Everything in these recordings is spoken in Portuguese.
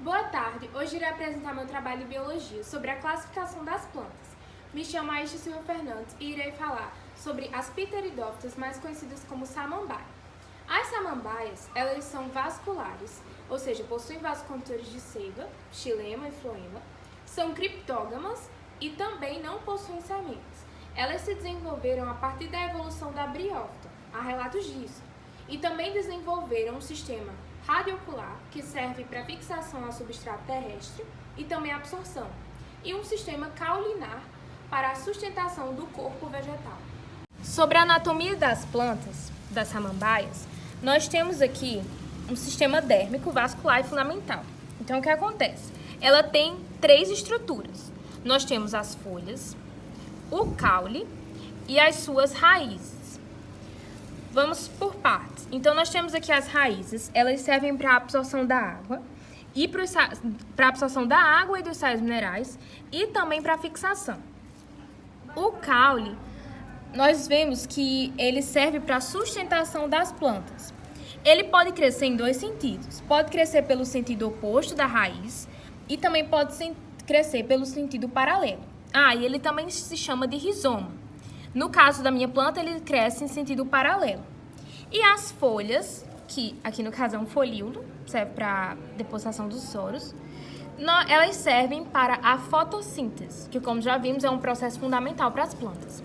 Boa tarde, hoje irei apresentar meu trabalho em Biologia sobre a classificação das plantas. Me chamo Aisha Silva Fernandes e irei falar sobre as pteridófitas, mais conhecidas como samambaia. As samambaias, elas são vasculares, ou seja, possuem vasocondutores de seiva, xilema e floema, são criptógamas e também não possuem sementes. Elas se desenvolveram a partir da evolução da briófita, há relatos disso, e também desenvolveram um sistema radiocular, que serve para fixação ao substrato terrestre e também absorção, e um sistema caulinar para a sustentação do corpo vegetal. Sobre a anatomia das plantas, das samambaias, nós temos aqui um sistema dérmico, vascular e fundamental. Então, o que acontece? Ela tem três estruturas. Nós temos as folhas, o caule e as suas raízes. Vamos por partes. Então, nós temos aqui as raízes, elas servem para a absorção da água e para a absorção da água e dos sais minerais e também para a fixação. O caule, nós vemos que ele serve para a sustentação das plantas. Ele pode crescer em dois sentidos. Pode crescer pelo sentido oposto da raiz e também pode crescer pelo sentido paralelo. E ele também se chama de rizoma. No caso da minha planta, ele cresce em sentido paralelo. E as folhas, que aqui no caso é um folíolo, serve para deposição dos soros, elas servem para a fotossíntese, que como já vimos é um processo fundamental para as plantas.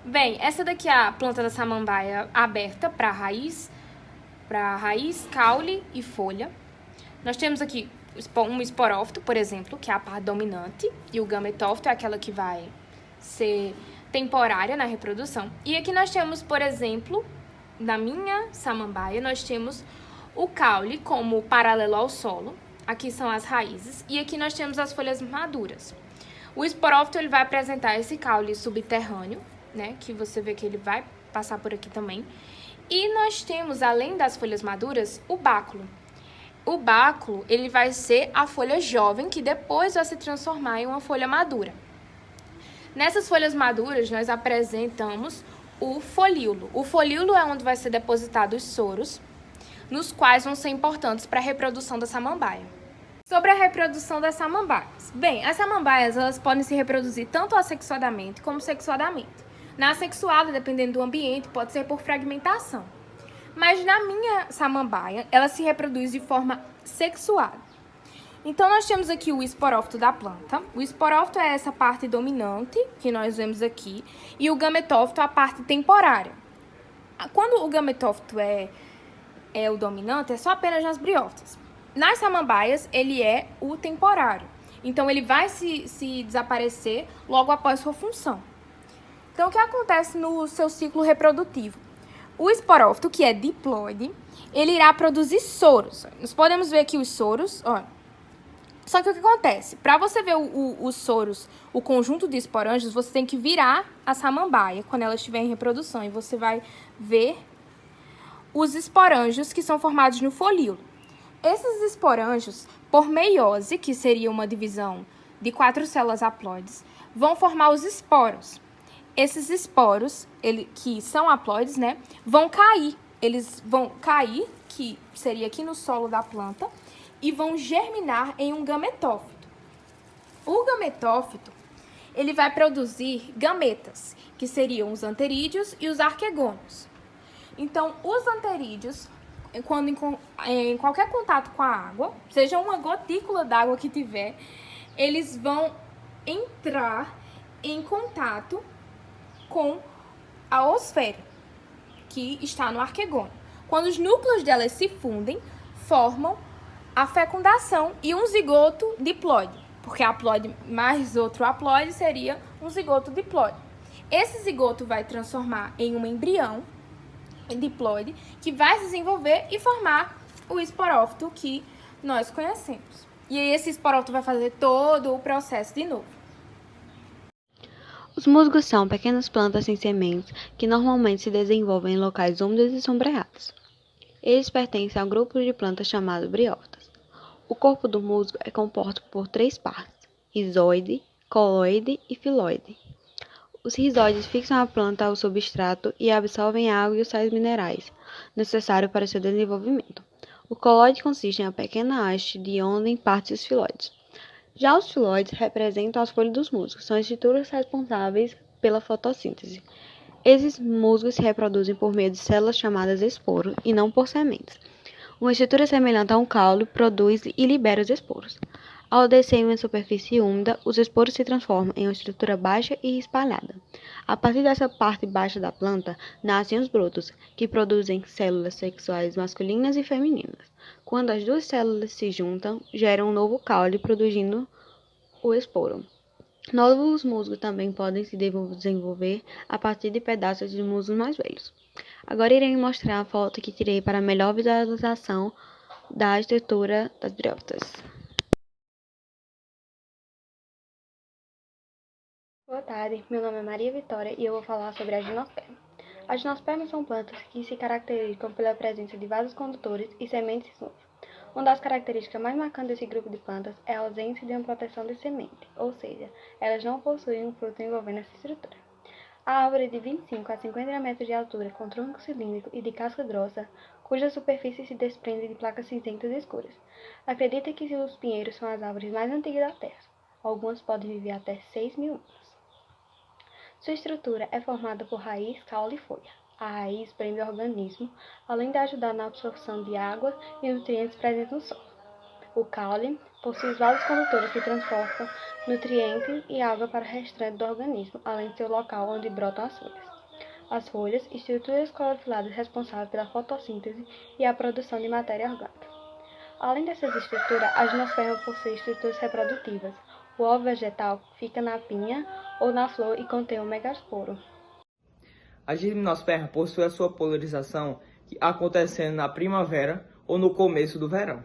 Bem, essa daqui é a planta da samambaia aberta para raiz, caule e folha. Nós temos aqui um esporófito, por exemplo, que é a parte dominante, e o gametófito é aquela que vai ser temporária na reprodução. E aqui nós temos, por exemplo, na minha samambaia, nós temos o caule como paralelo ao solo. Aqui são as raízes e aqui nós temos as folhas maduras. O esporófito ele vai apresentar esse caule subterrâneo, né, que você vê que ele vai passar por aqui também. E nós temos, além das folhas maduras, o báculo. O báculo ele vai ser a folha jovem que depois vai se transformar em uma folha madura. Nessas folhas maduras, nós apresentamos o folíolo. O folíolo é onde vai ser depositado os soros, nos quais vão ser importantes para a reprodução da samambaia. Sobre a reprodução das samambaias. Bem, as samambaias elas podem se reproduzir tanto assexuadamente como sexuadamente. Na assexuada, dependendo do ambiente, pode ser por fragmentação. Mas na minha samambaia, ela se reproduz de forma sexuada. Então, nós temos aqui o esporófito da planta. O esporófito é essa parte dominante, que nós vemos aqui, e o gametófito é a parte temporária. Quando o gametófito é o dominante, é só apenas nas briófitas. Nas samambaias, ele é o temporário. Então, ele vai se desaparecer logo após sua função. Então, o que acontece no seu ciclo reprodutivo? O esporófito, que é diploide, ele irá produzir soros. Nós podemos ver aqui os soros, olha. Só que o que acontece? Para você ver os soros, o conjunto de esporângios, você tem que virar a samambaia quando ela estiver em reprodução. E você vai ver os esporângios que são formados no folíolo. Esses esporângios, por meiose, que seria uma divisão de 4 células haploides, vão formar os esporos. Esses esporos, que são haploides, né, vão cair. Eles vão cair, que seria aqui no solo da planta, e vão germinar em um gametófito. O gametófito, ele vai produzir gametas, que seriam os anterídeos e os arquegônios. Então, os anterídeos, quando em qualquer contato com a água, seja uma gotícula d'água que tiver, eles vão entrar em contato com a osfera, que está no arquegônio. Quando os núcleos delas se fundem, formam a fecundação e um zigoto diploide, porque haploide mais outro haploide seria um zigoto diploide. Esse zigoto vai transformar em um embrião diploide que vai se desenvolver e formar o esporófito que nós conhecemos. E aí esse esporófito vai fazer todo o processo de novo. Os musgos são pequenas plantas sem sementes que normalmente se desenvolvem em locais úmidos e sombreados. Eles pertencem ao grupo de plantas chamado briófitas. O corpo do musgo é composto por 3 partes: rizoide, coloide e filoide. Os rizóides fixam a planta ao substrato e absorvem a água e os sais minerais necessários para seu desenvolvimento. O colóide consiste em uma pequena haste de onda em partes dos filóides. Já os filóides representam as folhas dos musgos, são estruturas responsáveis pela fotossíntese. Esses musgos se reproduzem por meio de células chamadas esporos e não por sementes. Uma estrutura semelhante a um caule produz e libera os esporos. Ao descer em uma superfície úmida, os esporos se transformam em uma estrutura baixa e espalhada. A partir dessa parte baixa da planta, nascem os brotos, que produzem células sexuais masculinas e femininas. Quando as duas células se juntam, geram um novo caule, produzindo o esporo. Novos musgos também podem se desenvolver a partir de pedaços de musgos mais velhos. Agora irei mostrar a foto que tirei para melhor visualização da estrutura das briófitas. Boa tarde, meu nome é Maria Vitória e eu vou falar sobre a gimnosperma. As gimnospermas são plantas que se caracterizam pela presença de vasos condutores e sementes soltas. Uma das características mais marcantes desse grupo de plantas é a ausência de uma proteção de semente, ou seja, elas não possuem um fruto envolvendo essa estrutura. A árvore de 25 a 50 metros de altura, com tronco cilíndrico e de casca grossa, cuja superfície se desprende de placas cinzentas escuras. Acredita que os pinheiros são as árvores mais antigas da Terra. Algumas podem viver até 6.000 anos. Sua estrutura é formada por raiz, caule e folha. A raiz prende o organismo, além de ajudar na absorção de água e nutrientes presentes no solo. O caule possui os vasos condutores que transportam nutrientes e água para o restante do organismo, além de ser o local onde brotam as folhas. As folhas, estruturas clorofilades responsáveis pela fotossíntese e a produção de matéria orgânica. Além dessas estruturas, a gimnosperma possui estruturas reprodutivas. O ovo vegetal fica na pinha ou na flor e contém o megasporo. A gimnosperma possui a sua polarização acontecendo na primavera ou no começo do verão.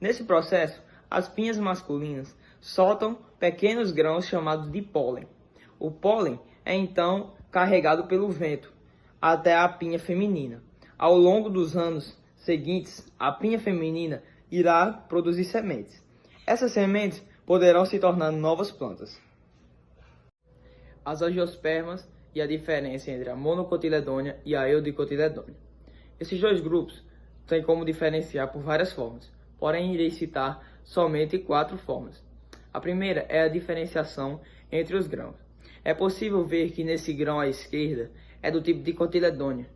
Nesse processo, as pinhas masculinas soltam pequenos grãos chamados de pólen. O pólen é então carregado pelo vento até a pinha feminina. Ao longo dos anos seguintes, a pinha feminina irá produzir sementes. Essas sementes poderão se tornar novas plantas. As angiospermas e a diferença entre a monocotiledônia e a eudicotiledônia. Esses dois grupos têm como diferenciar por várias formas, porém irei citar somente 4 formas. A primeira é a diferenciação entre os grãos. É possível ver que nesse grão à esquerda é do tipo de cotiledônia,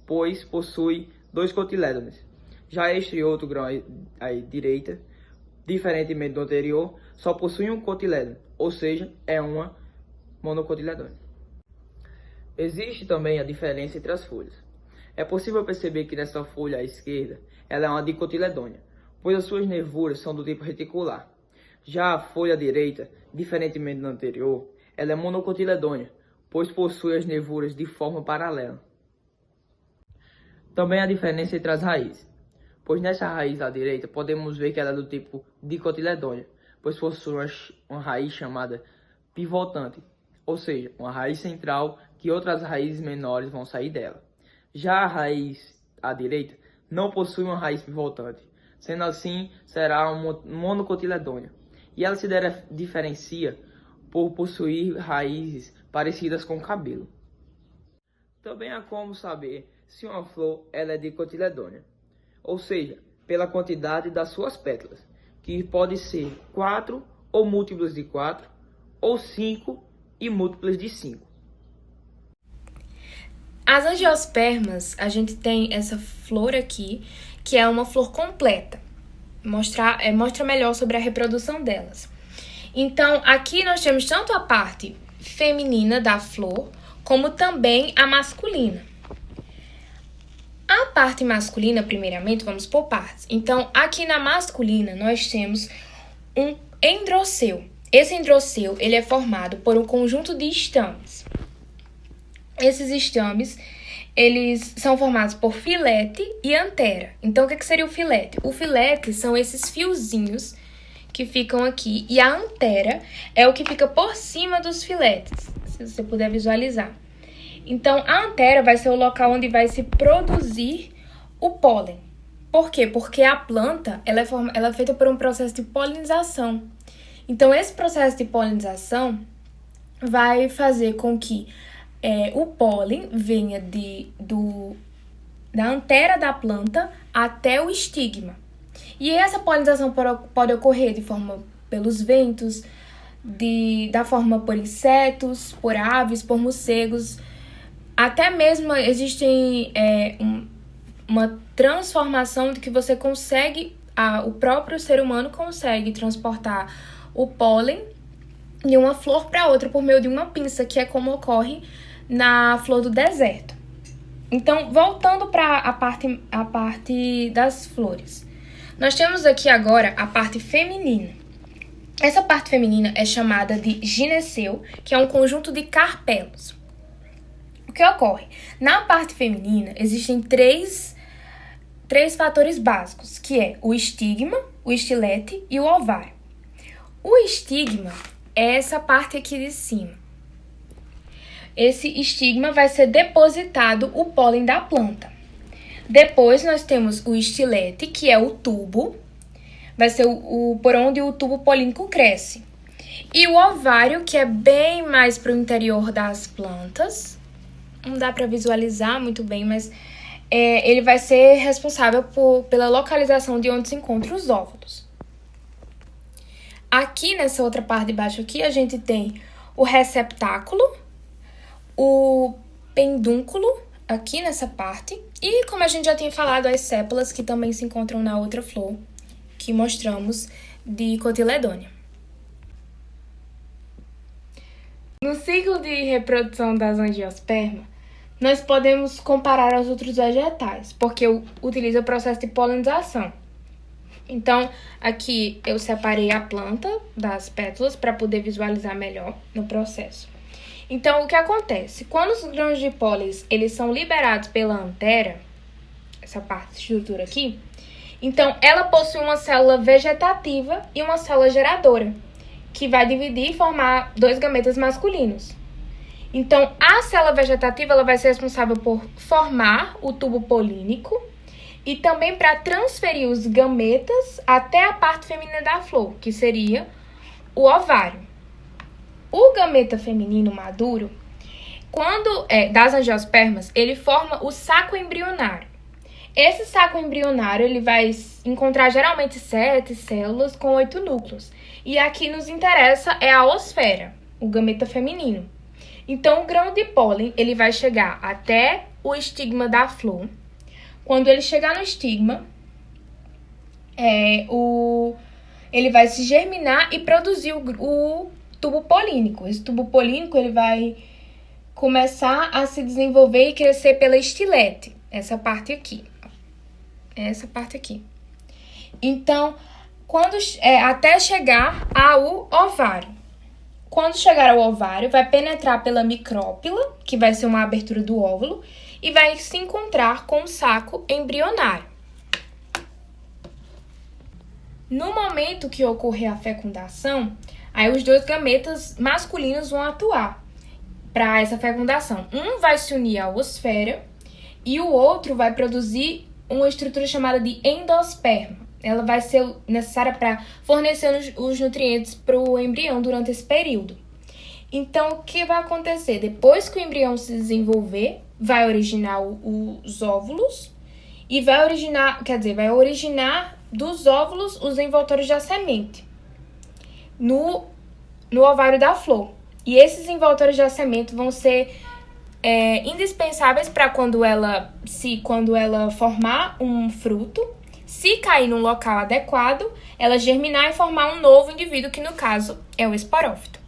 pois possui 2 cotilédones. Já este outro grão à direita, diferentemente do anterior, só possui um cotilédone, ou seja, é uma monocotiledônia. Existe também a diferença entre as folhas. É possível perceber que nessa folha à esquerda, ela é uma dicotiledônia, pois as suas nervuras são do tipo reticular. Já a folha à direita, diferentemente do anterior, ela é monocotiledônia, pois possui as nervuras de forma paralela. Também há diferença entre as raízes, pois nessa raiz à direita podemos ver que ela é do tipo dicotiledônia, pois possui uma raiz chamada pivotante, ou seja, uma raiz central que outras raízes menores vão sair dela. Já a raiz à direita não possui uma raiz pivotante, sendo assim, será uma monocotiledônia, e ela se diferencia por possuir raízes parecidas com o cabelo. Também há como saber se uma flor ela é dicotiledônia, ou seja, pela quantidade das suas pétalas, que pode ser 4 ou múltiplos de 4, ou 5 e múltiplas de 5. As angiospermas, a gente tem essa flor aqui, que é uma flor completa. Mostra melhor sobre a reprodução delas. Então, aqui nós temos tanto a parte feminina da flor, como também a masculina. A parte masculina, primeiramente, vamos por partes. Então, aqui na masculina, nós temos um endroceu. Esse endroceu, ele é formado por um conjunto de estames. Esses estames, eles são formados por filete e antera. Então, o que seria o filete? O filete são esses fiozinhos que ficam aqui. E a antera é o que fica por cima dos filetes, se você puder visualizar. Então, a antera vai ser o local onde vai se produzir o pólen. Por quê? Porque a planta ela é feita por um processo de polinização. Então, esse processo de polinização vai fazer com que o pólen venha da antera da planta até o estigma. E essa polinização pode ocorrer de forma pelos ventos, da forma por insetos, por aves, por morcegos. Até mesmo existem uma transformação de que você consegue, o próprio ser humano consegue transportar o pólen de uma flor para outra por meio de uma pinça, que é como ocorre na flor do deserto. Então, voltando para a parte das flores. Nós temos aqui agora a parte feminina. Essa parte feminina é chamada de gineceu, que é um conjunto de carpelos. O que ocorre? Na parte feminina, existem três fatores básicos, que é o estigma, o estilete e o ovário. O estigma é essa parte aqui de cima. Esse estigma vai ser depositado o pólen da planta. Depois nós temos o estilete, que é o tubo, vai ser por onde o tubo polínico cresce. E o ovário, que é bem mais para o interior das plantas. Não dá para visualizar muito bem, mas ele vai ser responsável pela localização de onde se encontram os óvulos. Aqui nessa outra parte de baixo aqui, a gente tem o receptáculo, o pendúnculo, aqui nessa parte, e como a gente já tinha falado, as sépalas que também se encontram na outra flor, que mostramos de cotiledônia. No ciclo de reprodução das angiospermas, nós podemos comparar aos outros vegetais, porque utiliza o processo de polinização. Então, aqui eu separei a planta das pétalas para poder visualizar melhor no processo. Então, o que acontece? Quando os grãos de pólen eles são liberados pela antera, essa parte de estrutura aqui, então ela possui uma célula vegetativa e uma célula geradora, que vai dividir e formar 2 gametas masculinos. Então, a célula vegetativa ela vai ser responsável por formar o tubo polínico e também para transferir os gametas até a parte feminina da flor, que seria o ovário. O gameta feminino maduro, quando das angiospermas, ele forma o saco embrionário. Esse saco embrionário ele vai encontrar geralmente 7 células com 8 núcleos. E aqui nos interessa é a osfera, o gameta feminino. Então, o grão de pólen ele vai chegar até o estigma da flor. Quando ele chegar no estigma, ele vai se germinar e produzir o tubo polínico. Esse tubo polínico ele vai começar a se desenvolver e crescer pela estilete. Essa parte aqui. Então, até chegar ao ovário. Quando chegar ao ovário, vai penetrar pela micrópila, que vai ser uma abertura do óvulo, e vai se encontrar com o saco embrionário. No momento que ocorrer a fecundação, aí os 2 gametas masculinos vão atuar para essa fecundação. Um vai se unir à osfera e o outro vai produzir uma estrutura chamada de endosperma. Ela vai ser necessária para fornecer os nutrientes para o embrião durante esse período. Então, o que vai acontecer? Depois que o embrião se desenvolver, vai originar os óvulos e vai originar dos óvulos os envoltores da semente no ovário da flor. E esses envoltores da semente vão ser indispensáveis para quando ela formar um fruto, se cair num local adequado, ela germinar e formar um novo indivíduo, que no caso é o esporófito.